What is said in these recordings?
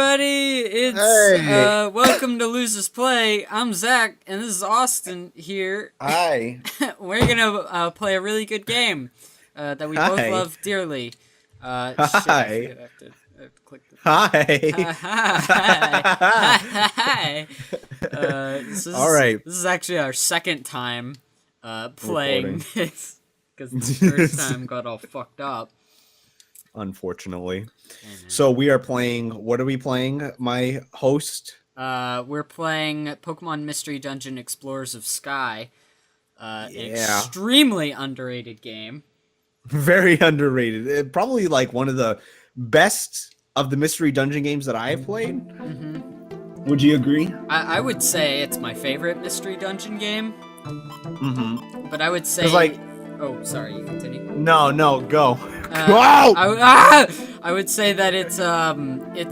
everybody! It's welcome to Losers Play. I'm Zach, and this is Austin here. Hi. We're gonna play a really good game that we both love dearly. Hi. Shit, I have to click the Hi. Hi. All right. This is actually our second time playing this because the first time got all fucked up. Unfortunately. So we are playing, what are we playing, my host? We're playing Pokemon Mystery Dungeon Explorers of Sky. An extremely underrated game. Very underrated. Probably like one of the best of the Mystery Dungeon games that I have played. Mm-hmm. Would you agree? I would say it's my favorite Mystery Dungeon game. Mm-hmm. But I would say... like... Oh, sorry, you continue. No, go. I would say that it's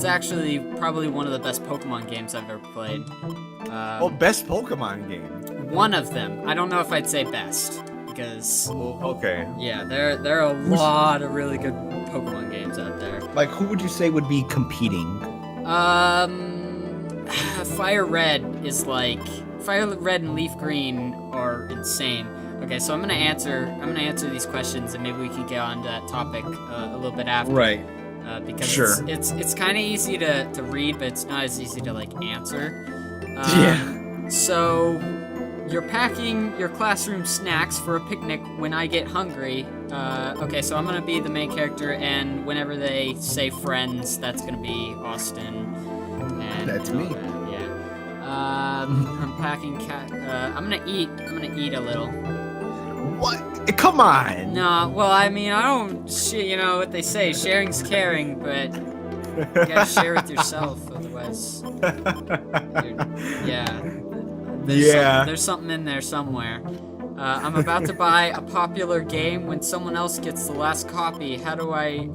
actually probably one of the best Pokemon games I've ever played. Best Pokemon game. One of them. I don't know if I'd say best because. Okay. Yeah, there are a lot of really good Pokemon games out there. Like, who would you say would be competing? Fire Red is like Fire Red and Leaf Green are insane. Okay, so I'm gonna answer these questions, and maybe we can get on to that topic a little bit after. Right. Because it's kind of easy to read, but it's not as easy to like answer. Yeah. So you're packing your classroom snacks for a picnic when I get hungry. Okay, so I'm gonna be the main character, and whenever they say friends, that's gonna be Austin. And that's me. Yeah. I'm packing I'm gonna eat a little. What? Come on! No, well, I mean, I don't, you know what they say, sharing's caring, but you gotta share with yourself, otherwise, there's something in there somewhere. I'm about to buy a popular game when someone else gets the last copy. How do I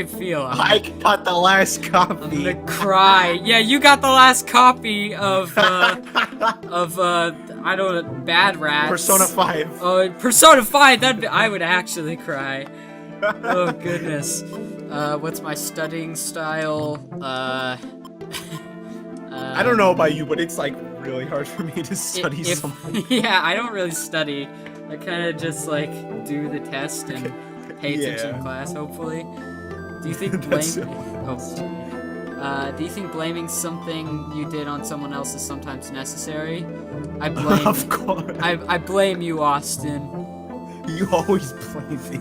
feel? I got the last copy. I'm gonna cry. Yeah, you got the last copy of I don't know, Bad Rats. Persona 5. Oh, Persona 5, I would actually cry. Oh, goodness. What's my studying style? I don't know about you, but it's like really hard for me to study something. Yeah, I don't really study. I kind of just like do the test and pay attention in class, hopefully. Do you think do you think blaming something you did on someone else is sometimes necessary? I blame. Of course. I blame you, Austin. You always blame me.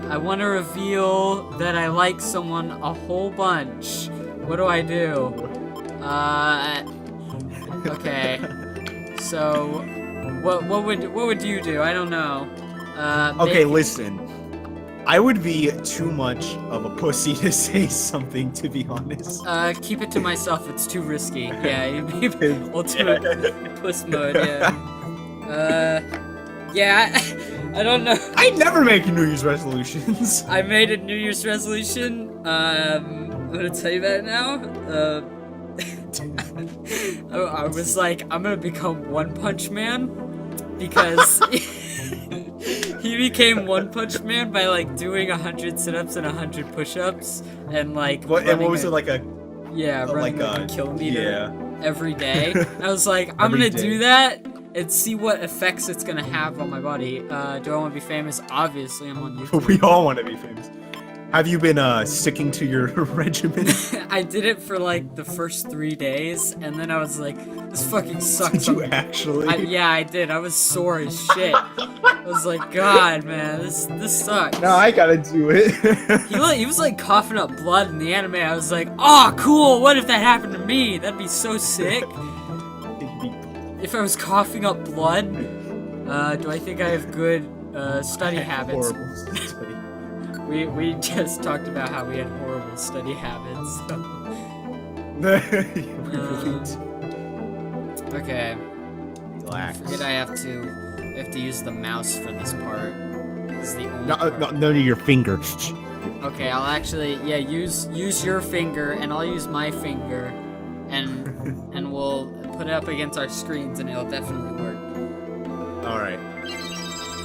I want to reveal that I like someone a whole bunch. What do I do? Okay. So, what would you do? I don't know. Okay, listen. I would be too much of a pussy to say something, to be honest. Keep it to myself. It's too risky. Yeah, you'd be ultimate puss mode. Yeah. I don't know. I never make New Year's resolutions. I made a New Year's resolution. I'm gonna tell you that now. I was like, I'm gonna become One Punch Man because he became One Punch Man by like doing 100 sit-ups and 100 push-ups and like. What was it like a? Yeah, running like a kilometer every day. I was like, I'm gonna do that and see what effects it's gonna have on my body. Do I want to be famous? Obviously, I'm on YouTube. We all want to be famous. Have you been sticking to your regimen? I did it for like the first 3 days, and then I was like, "This fucking sucks." Did you actually? Yeah, I did. I was sore as shit. I was like, "God, man, this sucks." No, I gotta do it. He was like coughing up blood in the anime. I was like, "Oh, cool! What if that happened to me? That'd be so sick." If I was coughing up blood, do I think I have good study habits? Horrible study. We just talked about how we had horrible study habits. So. Okay. Relax. I forget I have to use the mouse for this part. This is the only part. No, your fingers. Okay, I'll actually use your finger and I'll use my finger, and we'll put it up against our screens and it'll definitely work. All right.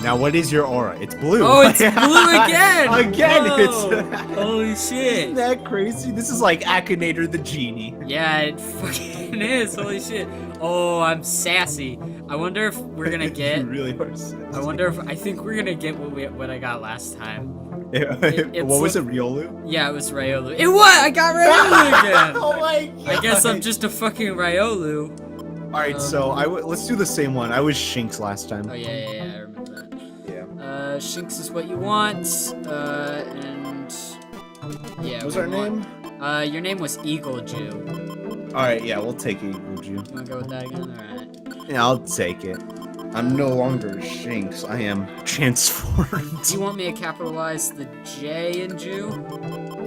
Now, what is your aura? It's blue. Oh, it's blue again! Again, Whoa. Holy shit. Isn't that crazy? This is like Akinator the genie. Yeah, it fucking is. Holy shit. Oh, I'm sassy. I wonder if we're gonna get. You really are sassy. I think we're gonna get what I got last time. What was it, Riolu? Yeah, it was Riolu. It what? I got Riolu again! Oh my god! I guess I'm just a fucking Riolu. Alright, so let's do the same one. I was Shinx last time. Oh, yeah, I remember that. Yeah. Shinx is what you want, and... Yeah, What was our name? Your name was Eagle Jew. Alright, yeah, we'll take Eagle Jew. You wanna go with that again? Alright. Yeah, I'll take it. I'm no longer Shinx, I am transformed. Do you want me to capitalize the J in Jew?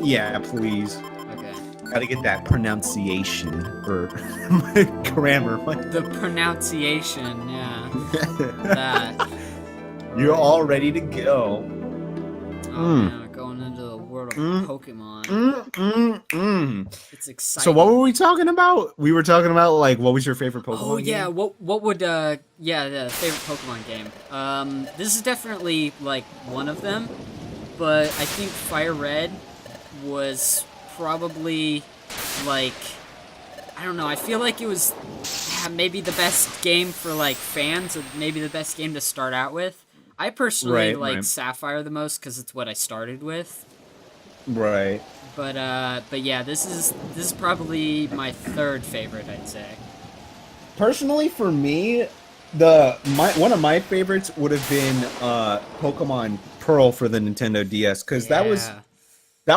Yeah, please. Okay. Gotta get that pronunciation, or my grammar. The pronunciation, yeah. That. You're all ready to go. Oh man, we're going into the world of Pokemon. It's exciting. So what were we talking about? We were talking about, like, what was your favorite Pokemon Oh yeah, game? what would the favorite Pokemon game. This is definitely like one of them, but I think Fire Red was probably like, I don't know, I feel like it was maybe the best game for like fans, or maybe the best game to start out with. I personally like Sapphire the most because it's what I started with. Right. But yeah, this is probably my third favorite, I'd say. Personally, for me, one of my favorites would have been Pokemon Pearl for the Nintendo DS, because that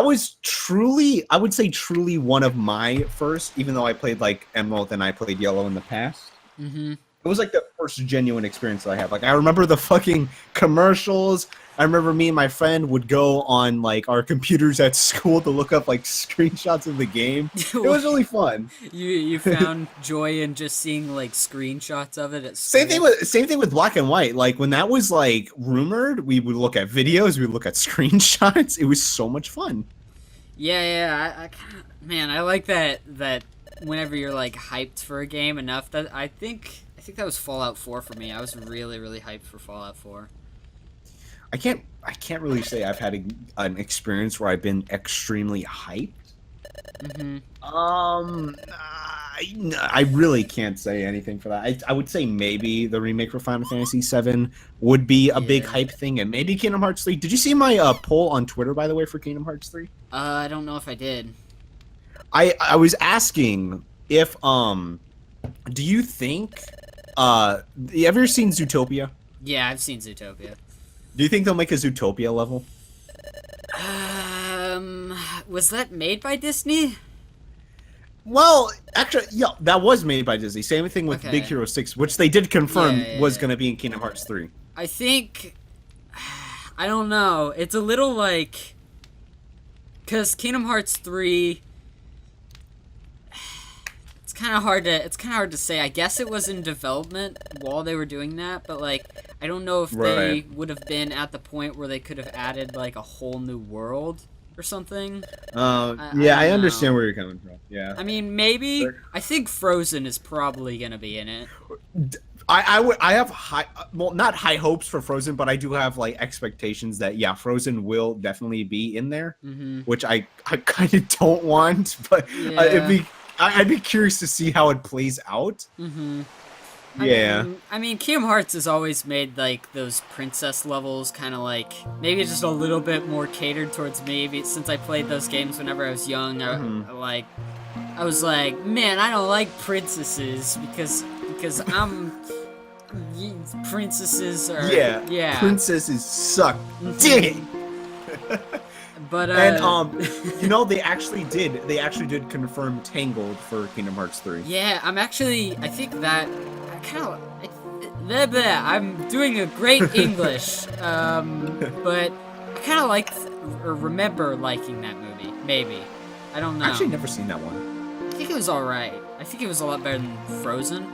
was truly, I would say, truly one of my first. Even though I played like Emerald and I played Yellow in the past. Mm-hmm. It was like the first genuine experience that I had. Like, I remember the fucking commercials. I remember me and my friend would go on like our computers at school to look up like screenshots of the game. It was really fun. You found joy in just seeing like screenshots of it at school. Same thing with Black and White. Like when that was like rumored, we would look at videos, we would look at screenshots. It was so much fun. Yeah. I kinda, man, I like that whenever you're like hyped for a game enough, that I think that was Fallout 4 for me. I was really hyped for Fallout 4. I can't really say I've had an experience where I've been extremely hyped. Mm-hmm. I really can't say anything for that. I would say maybe the remake for Final Fantasy VII would be a big hype thing, and maybe Kingdom Hearts 3. Did you see my poll on Twitter, by the way, for Kingdom Hearts 3? I don't know if I did. I was asking if do you think you ever seen Zootopia? Yeah, I've seen Zootopia. Do you think they'll make a Zootopia level? Was that made by Disney? Well, actually, yeah, that was made by Disney. Same thing with Big Hero 6, which they did confirm was going to be in Kingdom Hearts 3. I think, I don't know. It's a little like, because Kingdom Hearts 3, it's kind of hard to say. I guess it was in development while they were doing that, but like, I don't know if they would have been at the point where they could have added like a whole new world or something. I understand where you're coming from. Yeah. I mean, maybe. I think Frozen is probably gonna be in it. I have not high hopes for Frozen, but I do have like expectations that Frozen will definitely be in there, which I kind of don't want, but I'd be curious to see how it plays out. I mean, Kingdom Hearts has always made, like, those princess levels kind of, like, maybe just a little bit more catered towards me. Since I played those games whenever I was young, I was like, man, I don't like princesses because I'm... Princesses are... Yeah. Princesses suck dick! But, and, you know, they actually did confirm Tangled for Kingdom Hearts 3. Yeah, I think that... I'm doing a great English, but I kind of like or remember liking that movie. Maybe, I don't know. I've actually never seen that one. I think it was all right. I think it was a lot better than Frozen,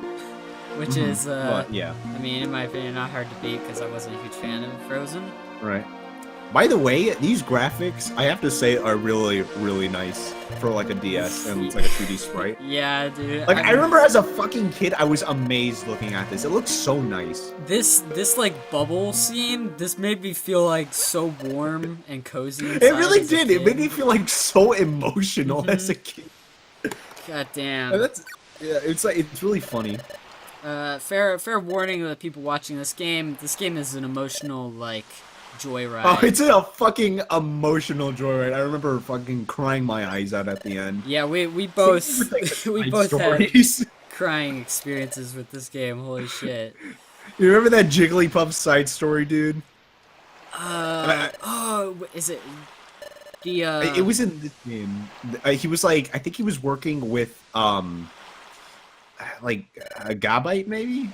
which is I mean, in my opinion, not hard to beat because I wasn't a huge fan of Frozen. Right. By the way, these graphics, I have to say, are really, really nice for like a DS and it's like a 2D sprite. Yeah, dude. Like I remember as a fucking kid, I was amazed looking at this. It looks so nice. This like bubble scene, this made me feel like so warm and cozy. It really did. It made me feel like so emotional as a kid. God damn. And it's like it's really funny. Fair warning to the people watching this game. This game is an emotional like joyride. Oh, it's a fucking emotional joyride. I remember fucking crying my eyes out at the end. Yeah, we both we both stories. had crying experiences with this game. Holy shit. You remember that Jigglypuff side story, dude? Is it the It was in this game. He was like, I think he was working with like a Gabite maybe.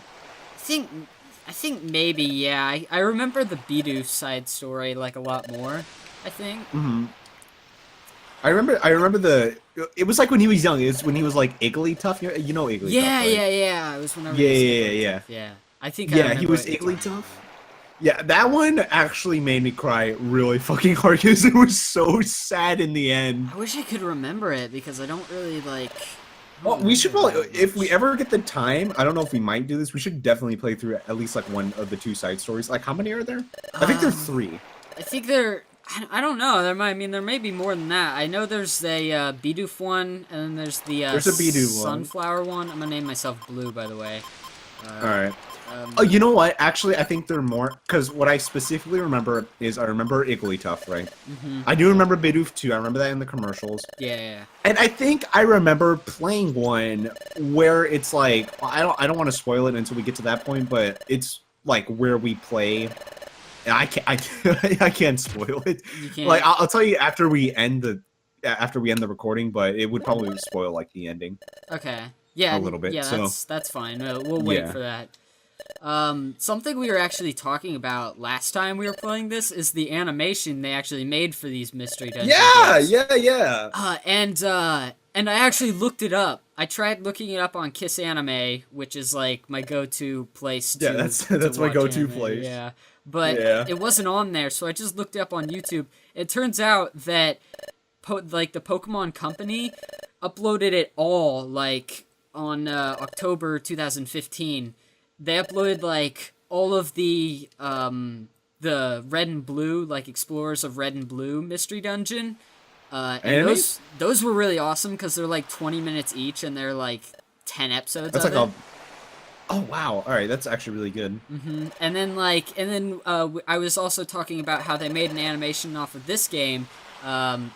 I think maybe, yeah. I remember the Bidoof side story like a lot more, I think. Mm-hmm. I remember it was like when he was young. It was when he was like Igglytuff. You know Igglytuff, right? Yeah. It was whenever Yeah. I think Yeah, he was Igglytuff. Yeah, that one actually made me cry really fucking hard because it was so sad in the end. I wish I could remember it because I don't really like... Well, we should probably, if we ever get the time, I don't know if we might do this, we should definitely play through at least like one of the 2 side stories. Like, how many are there? I think there are 3. I think I don't know. There may be more than that. I know there's a Bidoof one, and then there's the there's a Bidoof Sunflower one. I'm gonna name myself Blue, by the way. Alright. Oh, you know what? Actually, I think there are more, because what I specifically remember is I remember Igglytuff, right? Mm-hmm. I do remember Bidoof too. I remember that in the commercials. Yeah. And I think I remember playing one where it's like, I don't want to spoil it until we get to that point, but it's like where we play. And I can't spoil it. You can't. Like I'll tell you after we end the recording, but it would probably spoil like the ending. Okay. Yeah. A little bit. Yeah, so that's fine. We'll wait for that. Something we were actually talking about last time we were playing this is the animation they actually made for these mystery dungeon games. Yeah. And I actually looked it up. I tried looking it up on Kiss Anime, which is like my go-to place to that's my go-to place. Yeah. But it wasn't on there, so I just looked it up on YouTube. It turns out that the Pokemon Company uploaded it all like on October 2015. They uploaded like all of the Red and Blue, like Explorers of Red and Blue mystery dungeon. And those were really awesome because they're like 20 minutes each and they're like 10 episodes. That's of like it. Oh wow! All right, that's actually really good. Mm-hmm. And then I was also talking about how they made an animation off of this game.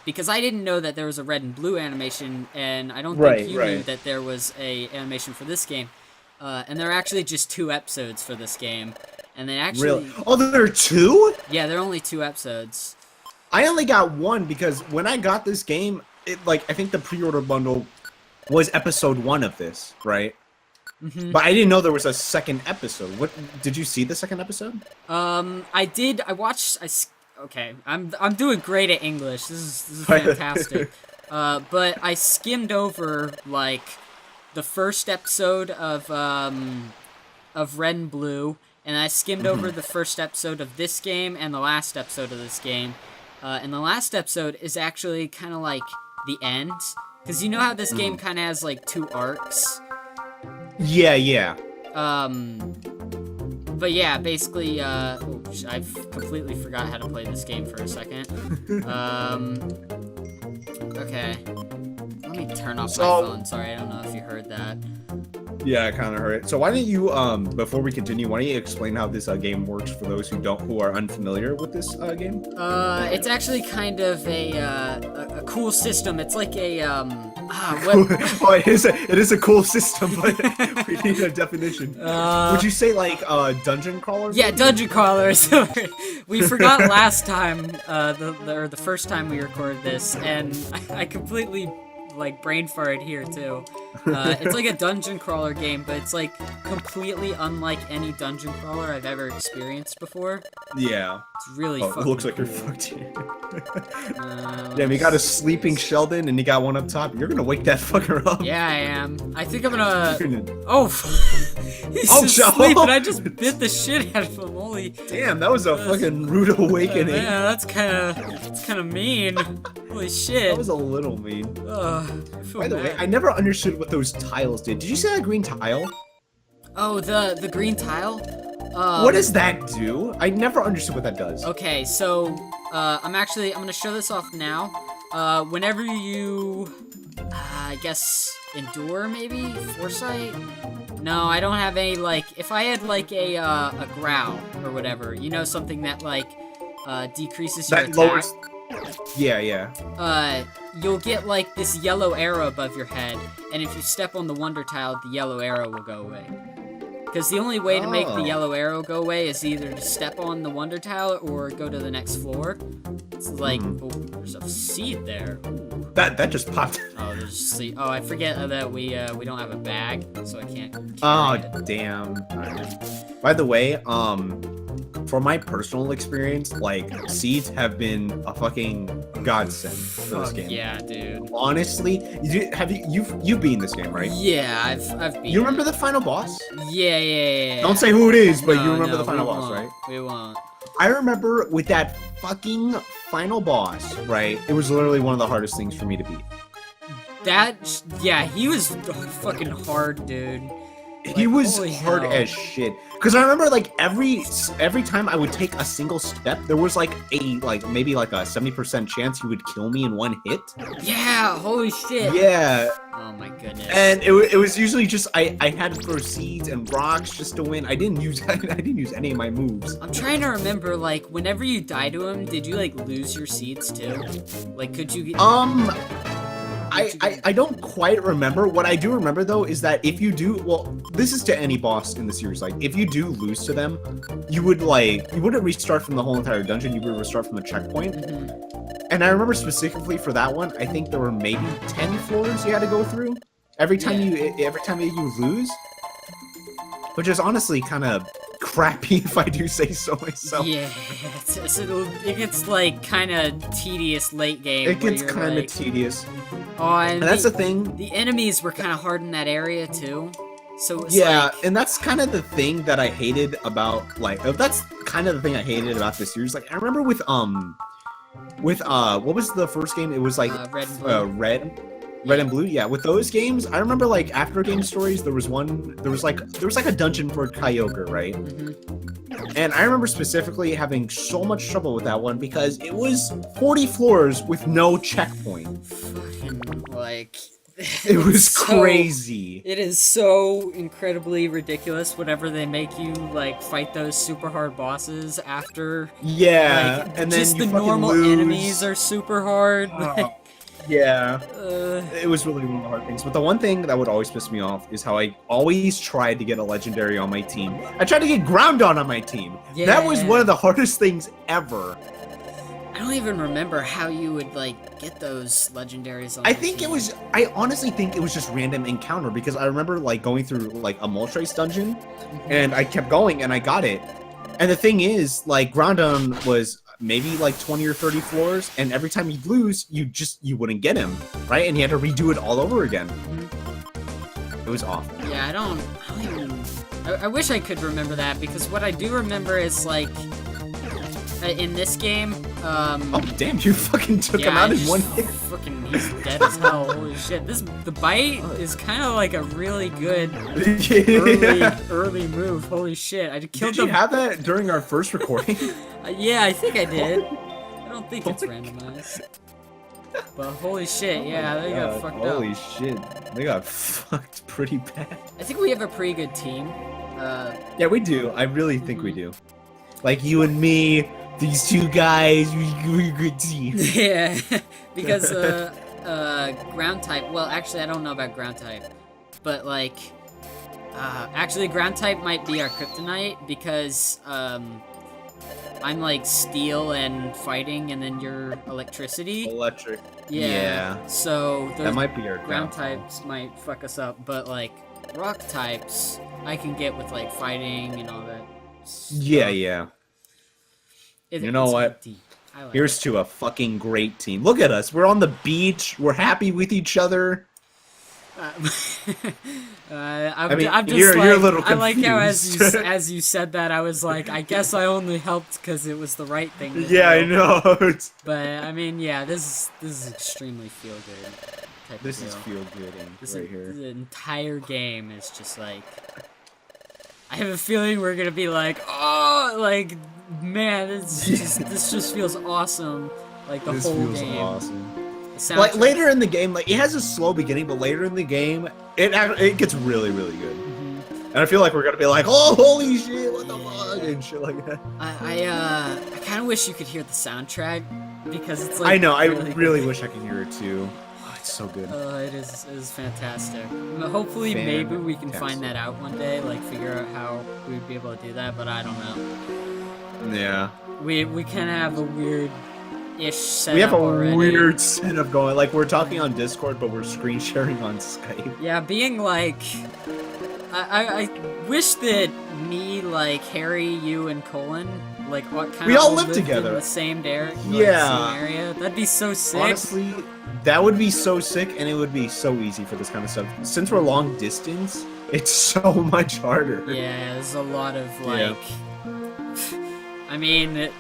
Because I didn't know that there was a Red and Blue animation, and I don't think you knew that there was a animation for this game. And there are actually just 2 episodes for this game. And they actually... Really? Oh, there are 2? Yeah, there are only 2 episodes. I only got 1 because when I got this game, I think the pre-order bundle was episode 1 of this, right? Mm-hmm. But I didn't know there was a second episode. What did you see the second episode? I did. I watched... Okay, I'm doing great at English. This is fantastic. But I skimmed over, like... the first episode of Red and Blue, and I skimmed over the first episode of this game and the last episode of this game. And the last episode is actually kind of like the end, because you know how this game kind of has like 2 arcs. Yeah. But yeah, basically, I've completely forgot how to play this game for a second. Okay. Let me turn off my phone. Sorry, I don't know if you heard that. Yeah, I kind of heard it. So why don't you, before we continue, why don't you explain how this game works for those who are unfamiliar with this game? It's actually kind of a cool system. It's like a well, it is a cool system, but we need a definition. Would you say like dungeon crawlers? Yeah, dungeon crawlers. We forgot last time, the first time we recorded this, and I completely like brain farted here too. It's like a dungeon crawler game, but it's like completely unlike any dungeon crawler I've ever experienced before. Yeah. It's really fucking It looks like cool. you're fucked here. Damn, you got a sleeping Sheldon and you got one up top. You're gonna wake that fucker up. Yeah, I am. I think I'm gonna... Oh, he's Joe. asleep and I just bit the shit out of him. Holy... Damn, that was a fucking rude awakening. Yeah, that's kind of mean. Holy shit. That was a little mean. By the way, bad. I never understood what those tiles did. Did you see that green tile? Oh, the green tile? What does that do? I never understood what that does. Okay, so, I'm gonna show this off now. Whenever you, I guess, endure, maybe? Foresight? No, I don't have any, like, if I had, like, a growl, or whatever, you know, something that, like, decreases your attack. Lowers... Yeah. You'll get, like, this yellow arrow above your head, and if you step on the wonder tile, the yellow arrow will go away. Because the only way to make the yellow arrow go away is either to step on the wonder tile or go to the next floor. It's like, oh, there's a seed there. Ooh. That just popped. Oh, there's a seed. Oh, I forget that we don't have a bag, so I can't Oh, carry it. damn. By the way, for my personal experience, like, seeds have been a fucking godsend for this game. Yeah, dude. Honestly, you've beaten this game, right? Yeah, I've beaten You remember it. the final boss? Yeah. Don't say who it is, but No, you remember no, the final we boss, won't. right? We won't. I remember with that fucking final boss, right? It was literally one of the hardest things for me to beat. Yeah, he was fucking hard, dude. He was holy hard hell. as shit. Cause I remember like every time I would take a single step, there was like maybe like a 70% chance he would kill me in one hit. Yeah, holy shit. Yeah. Oh my goodness. And it was usually just I had to throw seeds and rocks just to win. I didn't use any of my moves. I'm trying to remember, like, whenever you die to him, did you like lose your seeds too? Like, could you get... I don't quite remember. What I do remember though is that if you do, well, this is to any boss in the series, like if you do lose to them, you wouldn't restart from the whole entire dungeon, you would restart from a checkpoint. And I remember specifically for that one, I think there were maybe 10 floors you had to go through every time you lose, which is honestly kind of crappy if I do say so myself. Yeah, it gets like kind of tedious late game. It gets kind of tedious. Oh, and that's the thing. The enemies were kind of hard in that area too. So it's yeah, like... and that's kind of the thing that I hated about that's kind of the thing I hated about this series. Like I remember with what was the first game? It was like Red and Blue. Red and Blue. Yeah, with those games, I remember like after game stories, there was like a dungeon for Kyogre, right? And I remember specifically having so much trouble with that one because it was 40 floors with no checkpoint. Fucking, like... It was crazy. It is so incredibly ridiculous whenever they make you, like, fight those super hard bosses after... Yeah, like, and then just you the fucking normal lose. enemies are super hard. Yeah. It was really one of the hard things. But the one thing that would always piss me off is how I always tried to get a legendary on my team. I tried to get Groundon on my team. Yeah. That was one of the hardest things ever. I don't even remember how you would, like, get those legendaries on I honestly think it was just random encounter because I remember, like, going through, like, a Moltres dungeon and I kept going and I got it. And the thing is, like, Groundon was maybe like 20 or 30 floors, and every time you'd lose, you wouldn't get him, right? And you had to redo it all over again. It was awful. Yeah, I don't even... I wish I could remember that, because what I do remember is, like, in this game, oh, damn, you fucking took him out in one hit. Fucking, he's dead as hell. Holy shit. The bite is kind of like a really good early move. Holy shit. I killed Did you have that during our first recording? Yeah, I think I did. I don't think it's randomized. But holy shit, yeah, they got fucked up. Holy shit. They got fucked pretty bad. I think we have a pretty good team. Yeah, we do. I really think we do. Like you and me, these two guys, we're a good team. Yeah, because ground type, well, actually I don't know about ground type, but like, actually ground type might be our kryptonite because, I'm like steel and fighting, and then you're electricity. Electric. Yeah. So that might be your ground downfall. types might fuck us up, but like rock types, I can get with like fighting and all that. Stuff. Yeah. You know what? Like Here's to a fucking great team. Look at us. We're on the beach. We're happy with each other. I'm mean, just you're a little I like how confused. as you said that, I was like, I guess I only helped because it was the right thing to do. I know. But I mean, yeah, this is extremely feel good. This is feel good right here. The entire game is just like, I have a feeling we're gonna be like, oh, like, man, this just feels awesome. Like the whole game. This feels awesome. Like later in the game, like it has a slow beginning, but later in the game, it gets really, really good. And I feel like we're gonna be like, oh, holy shit, what the fuck, and shit like that. I kind of wish you could hear the soundtrack because it's like. I know, I really wish I could hear it too. Oh, it's so good. It is fantastic. Hopefully, maybe we can find that out one day, like figure out how we'd be able to do that, but I don't know. Yeah. We kind of have a weird. We have a weird setup going. Like we're talking on Discord, but we're screen sharing on Skype. Yeah, being like, I wish that me, like Harry, you, and Colin, like what kind we of all live together in the same area. That'd be so sick. Honestly, that would be so sick, and it would be so easy for this kind of stuff. Since we're long distance, it's so much harder. Yeah, there's a lot of like. I mean.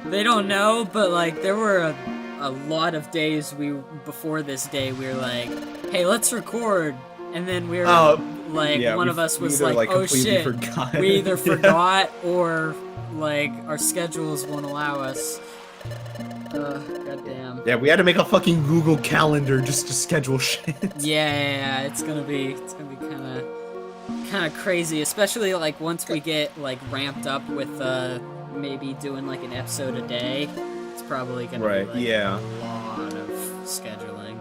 They don't know, but like there were a lot of days before this day we were like, hey, let's record, and then we were like one of us was like oh shit, we either forgot or like our schedules won't allow us. Goddamn. Yeah, we had to make a fucking Google Calendar just to schedule shit. Yeah, it's gonna be kind of crazy, especially like once we get like ramped up with maybe doing like an episode a day. It's probably gonna be like a lot of scheduling.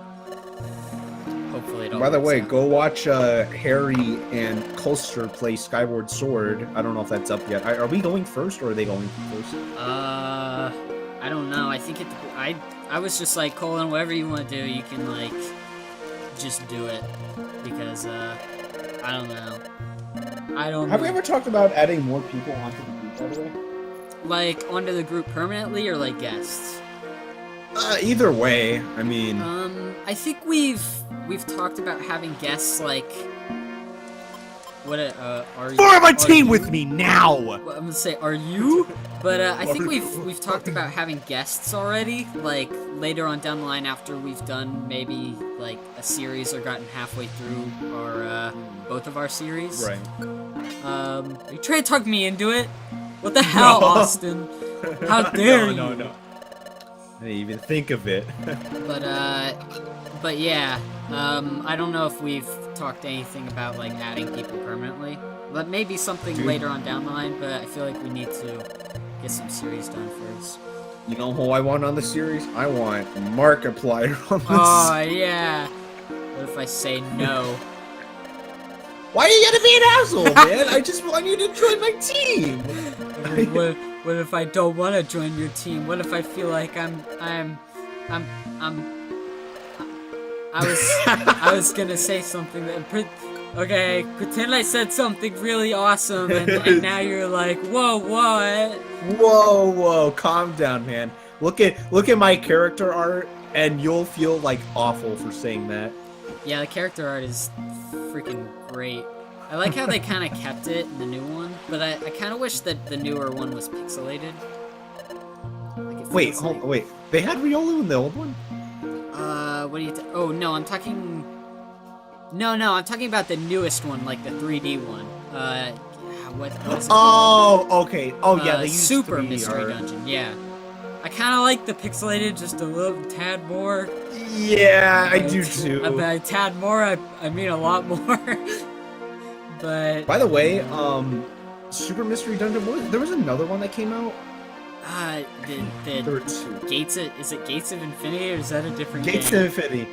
Hopefully it all. By the way, go watch Harry and Colster play Skyward Sword. I don't know if that's up yet. Are we going first or are they going first? I don't know. I think I was just like, Colin, whatever you want to do, you can like just do it because I don't know. Have we ever talked about adding more people onto the group, by the way? Like, onto the group permanently, or like guests? Either way, I mean... I think we've talked about having guests, like... What, are you... Form a team with me, now! Well, I'm gonna say, are you? But, I think we've talked about having guests already, like, later on down the line after we've done maybe, like, a series or gotten halfway through our, both of our series. Right. Are you trying to talk me into it? What the hell, Austin? How dare you? No. I didn't even think of it. But yeah, I don't know if we've talked anything about like adding people permanently. But maybe something later on down the line, but I feel like we need to get some series done first. You know who I want on the series? I want Markiplier on this. Oh, yeah. What if I say no? Why are you gonna be an asshole, man? I just want you to join my team. What if I don't want to join your team? What if I feel like I was gonna say something that okay, pretend I said something really awesome and now you're like, whoa, what? Whoa, calm down, man. Look at my character art and you'll feel like awful for saying that. Yeah, the character art is freaking great. I like how they kind of kept it in the new one, but I kind of wish that the newer one was pixelated. Like wait. They had Riolu in the old one? What do you... Oh, no, I'm talking... No, I'm talking about the newest one, like the 3D one. What is it called? Okay. Oh, yeah, they used Super 3D Mystery art. Dungeon, yeah. I kind of like the pixelated just a little tad more. Yeah, I do too. By tad more, I mean a lot more. But... By the way, Super Mystery Dungeon, there was another one that came out? There were two. Is it Gates of Infinity, or is that a different Gates game? of Infinity.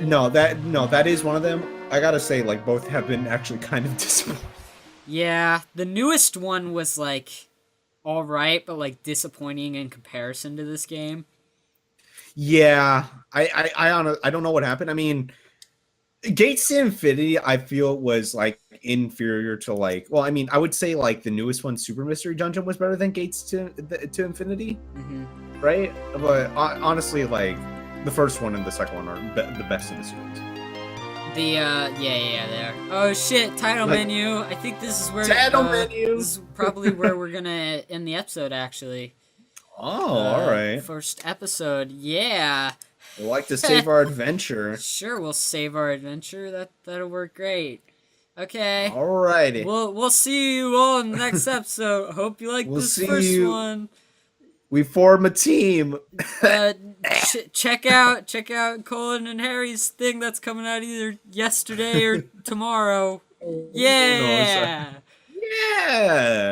No, that is one of them. I gotta say, like, both have been actually kind of disappointing. Yeah, the newest one was like... all right, but like disappointing in comparison to this game. Yeah, I don't know what happened. I mean, Gates to Infinity, I feel was like inferior to like. Well, I mean, I would say like the newest one, Super Mystery Dungeon, was better than Gates to Infinity, right? But honestly, like the first one and the second one are the best in the series. Yeah, they are. Oh shit, title menu. I think this is where title menu. This is probably where we're gonna end the episode. Actually. Oh, all right. First episode, yeah. We'll like to save our adventure. Sure, we'll save our adventure. That'll work great. Okay. Alrighty. We'll see you all in the next episode. Hope you like this first one. We form a team. Check out Colin and Harry's thing that's coming out either yesterday or tomorrow. Yeah. Yeah.